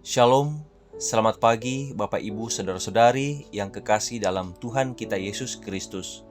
Shalom, selamat pagi Bapak Ibu Saudara-saudari yang kekasih dalam Tuhan kita Yesus Kristus.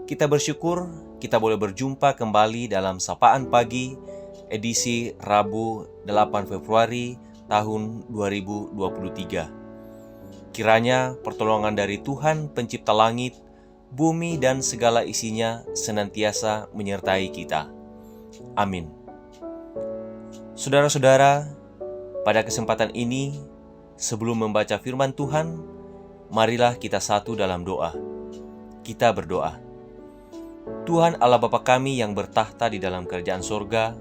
Kita bersyukur kita boleh berjumpa kembali dalam Sapaan Pagi edisi Rabu 8 Februari tahun 2023. Kiranya pertolongan dari Tuhan pencipta langit, bumi dan segala isinya senantiasa menyertai kita. Amin. Saudara-saudara, pada kesempatan ini, sebelum membaca firman Tuhan, marilah kita satu dalam doa. Kita berdoa. Tuhan Allah Bapa kami yang bertahta di dalam kerajaan sorga,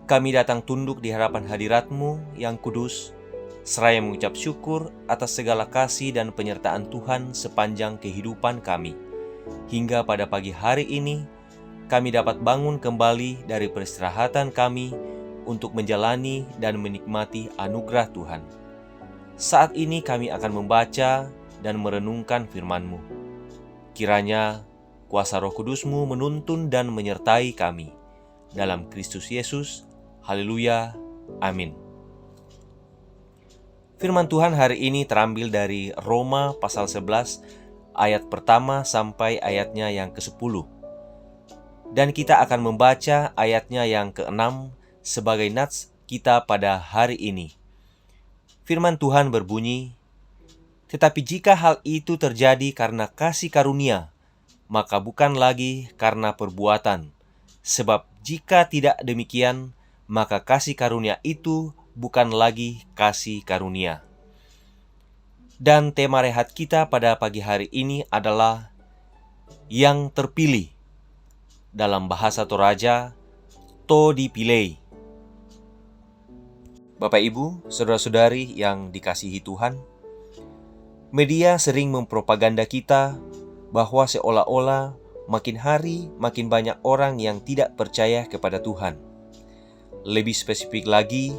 kami datang tunduk di hadapan hadirat-Mu yang kudus, seraya mengucap syukur atas segala kasih dan penyertaan Tuhan sepanjang kehidupan kami. Hingga pada pagi hari ini, kami dapat bangun kembali dari peristirahatan kami untuk menjalani dan menikmati anugerah Tuhan. Saat ini kami akan membaca dan merenungkan firman-Mu. Kiranya kuasa Roh Kudus-Mu menuntun dan menyertai kami. Dalam Kristus Yesus, haleluya, amin. Firman Tuhan hari ini terambil dari Roma pasal 11 ayat pertama sampai ayatnya yang ke-10. Dan kita akan membaca ayatnya yang ke-6 sebagai nats kita pada hari ini. Firman Tuhan berbunyi, "Tetapi jika hal itu terjadi karena kasih karunia, maka bukan lagi karena perbuatan. Sebab jika tidak demikian, maka kasih karunia itu bukan lagi kasih karunia." Dan tema rehat kita pada pagi hari ini adalah yang terpilih. Dalam bahasa Toraja, to dipilih. Bapak Ibu, saudara-saudari yang dikasihi Tuhan, media sering mempropaganda kita bahwa seolah-olah makin hari makin banyak orang yang tidak percaya kepada Tuhan. Lebih spesifik lagi,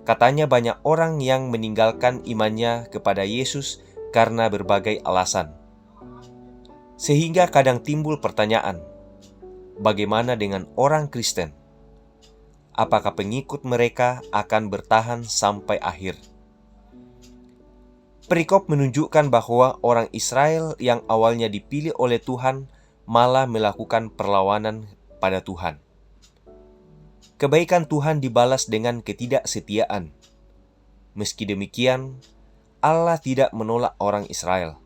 katanya banyak orang yang meninggalkan imannya kepada Yesus karena berbagai alasan. Sehingga kadang timbul pertanyaan, bagaimana dengan orang Kristen? Apakah pengikut mereka akan bertahan sampai akhir? Perikop menunjukkan bahwa orang Israel yang awalnya dipilih oleh Tuhan malah melakukan perlawanan pada Tuhan. Kebaikan Tuhan dibalas dengan ketidaksetiaan. Meski demikian, Allah tidak menolak orang Israel.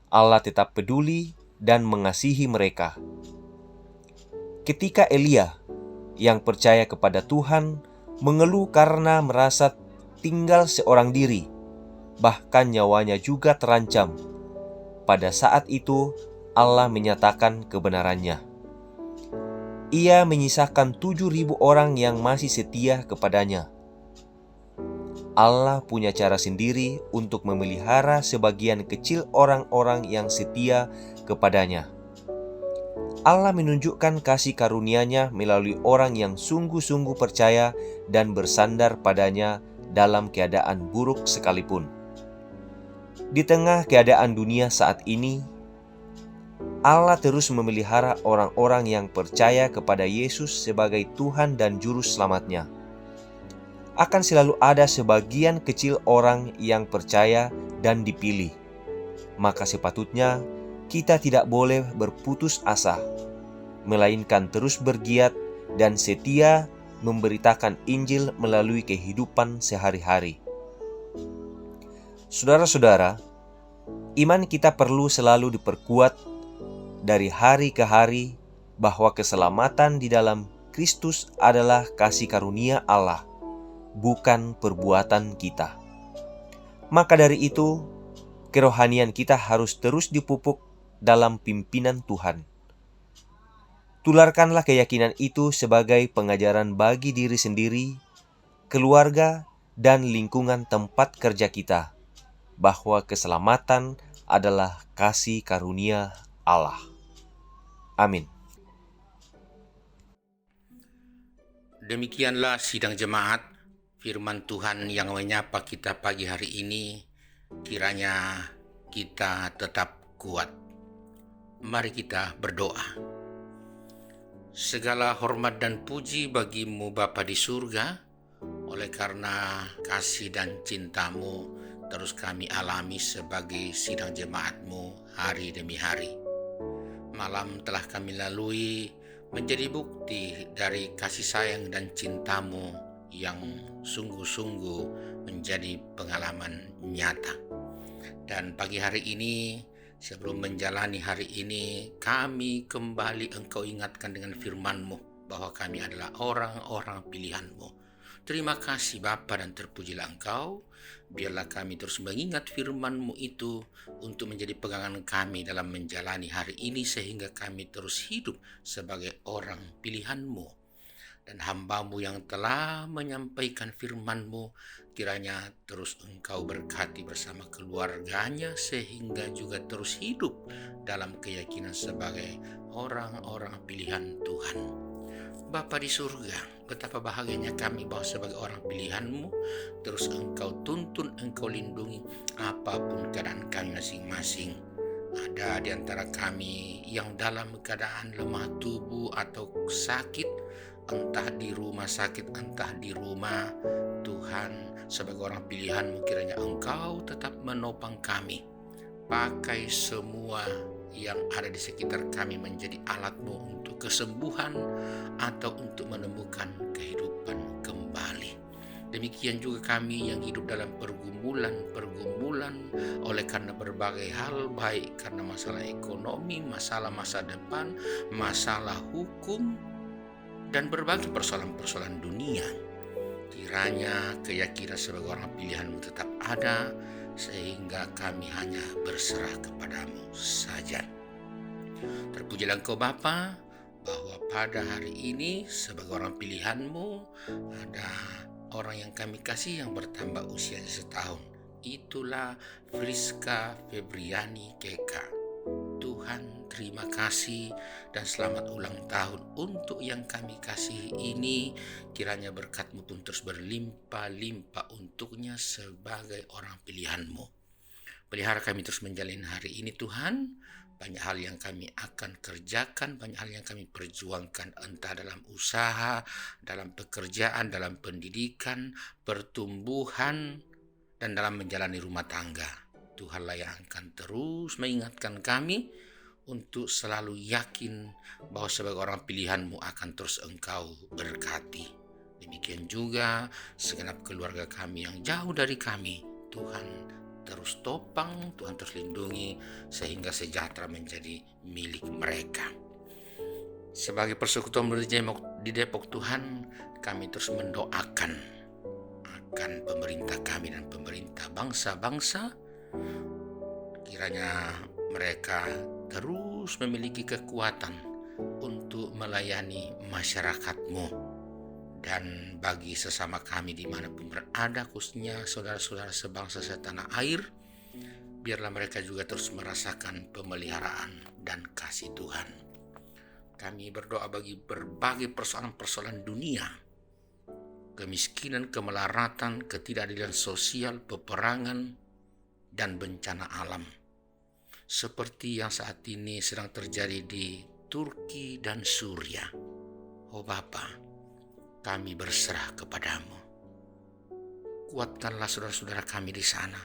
Allah tetap peduli dan mengasihi mereka. Ketika Elia yang percaya kepada Tuhan mengeluh karena merasa tinggal seorang diri, bahkan nyawanya juga terancam. Pada saat itu, Allah menyatakan kebenarannya. Ia menyisakan 7.000 orang yang masih setia kepadanya. Allah punya cara sendiri untuk memelihara sebagian kecil orang-orang yang setia kepadanya. Allah menunjukkan kasih karunia-Nya melalui orang yang sungguh-sungguh percaya dan bersandar padanya dalam keadaan buruk sekalipun. Di tengah keadaan dunia saat ini, Allah terus memelihara orang-orang yang percaya kepada Yesus sebagai Tuhan dan Juru Selamat-Nya. Akan selalu ada sebagian kecil orang yang percaya dan dipilih. Maka sepatutnya kita tidak boleh berputus asa, melainkan terus bergiat dan setia memberitakan Injil melalui kehidupan sehari-hari. Saudara-saudara, iman kita perlu selalu diperkuat dari hari ke hari bahwa keselamatan di dalam Kristus adalah kasih karunia Allah, bukan perbuatan kita. Maka dari itu, kerohanian kita harus terus dipupuk dalam pimpinan Tuhan. Tularkanlah keyakinan itu sebagai pengajaran bagi diri sendiri, keluarga, dan lingkungan tempat kerja kita, bahwa keselamatan adalah kasih karunia Allah. Amin. Demikianlah sidang jemaat, firman Tuhan yang menyapa kita pagi hari ini, kiranya kita tetap kuat. Mari kita berdoa. Segala hormat dan puji bagi-Mu Bapa di surga, Oleh karena kasih dan cinta-Mu, terus kami alami sebagai sidang jemaat-Mu hari demi hari. Malam telah kami lalui menjadi bukti dari kasih sayang dan cinta-Mu yang sungguh-sungguh menjadi pengalaman nyata. Dan pagi hari ini, sebelum menjalani hari ini, kami kembali Engkau ingatkan dengan firman-Mu bahwa kami adalah orang-orang pilihan-Mu. Terima kasih Bapa dan terpujilah Engkau. Biarlah kami terus mengingat firman-Mu itu untuk menjadi pegangan kami dalam menjalani hari ini, sehingga kami terus hidup sebagai orang pilihan-Mu. Dan hamba-Mu yang telah menyampaikan firman-Mu, kiranya terus Engkau berkati bersama keluarganya, sehingga juga terus hidup dalam keyakinan sebagai orang-orang pilihan Tuhan. Bapa di surga, betapa bahagianya kami bahwa sebagai orang pilihan-Mu, terus Engkau tuntun, Engkau lindungi apapun keadaan kami masing-masing. Ada di antara kami yang dalam keadaan lemah tubuh atau sakit, entah di rumah sakit, entah di rumah. Tuhan, sebagai orang pilihan-Mu, kiranya Engkau tetap menopang kami. Pakai semua yang ada di sekitar kami menjadi alat-Mu untuk kesembuhan atau untuk menemukan kehidupan kembali. Demikian juga kami yang hidup dalam pergumulan oleh karena berbagai hal, baik karena masalah ekonomi, masalah masa depan, masalah hukum, dan berbagai persoalan-persoalan dunia. Kiranya keyakinan sebagai orang pilihan-Mu tetap ada, sehingga kami hanya berserah kepada-Mu saja. Terpujilah Engkau Bapa, bahwa pada hari ini sebagai orang pilihan-Mu ada orang yang kami kasih yang bertambah usianya setahun. Itulah Friska Febriani Keka. Tuhan, terima kasih dan selamat ulang tahun untuk yang kami kasih ini. Kiranya berkat-Mu pun terus berlimpah-limpah untuknya sebagai orang pilihan-Mu. Pelihara kami terus menjalani hari ini Tuhan. Banyak hal yang kami akan kerjakan, banyak hal yang kami perjuangkan, entah dalam usaha, dalam pekerjaan, dalam pendidikan, pertumbuhan, dan dalam menjalani rumah tangga. Tuhanlah yang akan terus mengingatkan kami untuk selalu yakin bahwa sebagai orang pilihan-Mu akan terus Engkau berkati. Demikian juga segenap keluarga kami yang jauh dari kami, Tuhan terus topang, Tuhan terus lindungi, sehingga sejahtera menjadi milik mereka. Sebagai persekutuan di Depok Tuhan, kami terus mendoakan akan pemerintah kami dan pemerintah bangsa-bangsa. Kiranya mereka terus memiliki kekuatan untuk melayani masyarakat-Mu. Dan bagi sesama kami dimanapun berada, khususnya saudara-saudara sebangsa setanah air, biarlah mereka juga terus merasakan pemeliharaan dan kasih Tuhan. Kami berdoa bagi berbagai persoalan-persoalan dunia, kemiskinan, kemelaratan, ketidakadilan sosial, peperangan, dan bencana alam, seperti yang saat ini sedang terjadi di Turki dan Suriah. Oh Bapa, kami berserah kepada-Mu. Kuatkanlah saudara-saudara kami di sana,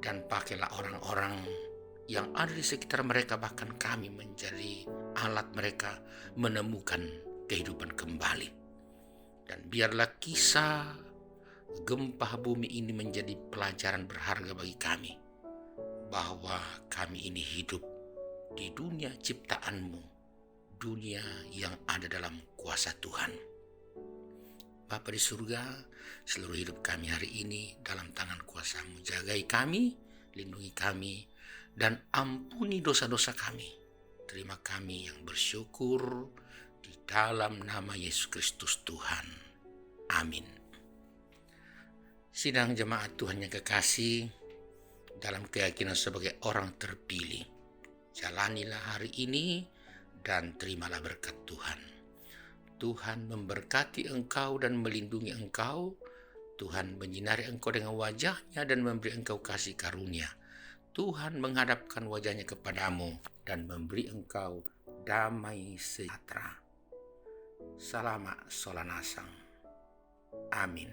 dan pakailah orang-orang yang ada di sekitar mereka, bahkan kami menjadi alat mereka menemukan kehidupan kembali. Dan biarlah kisah gempa bumi ini menjadi pelajaran berharga bagi kami, bahwa kami ini hidup di dunia ciptaan-Mu, dunia yang ada dalam kuasa Tuhan. Bapa di surga, seluruh hidup kami hari ini dalam tangan kuasa-Mu. Jagai kami, lindungi kami, dan ampuni dosa-dosa kami. Terima kami yang bersyukur di dalam nama Yesus Kristus Tuhan. Amin. Sidang jemaat Tuhan yang kekasih, dalam keyakinan sebagai orang terpilih, jalanilah hari ini dan terimalah berkat Tuhan. Tuhan memberkati engkau dan melindungi engkau. Tuhan menyinari engkau dengan wajah-Nya dan memberi engkau kasih karunia. Tuhan menghadapkan wajah-Nya kepadamu dan memberi engkau damai sejahtera. Salama Solanasang. Amin.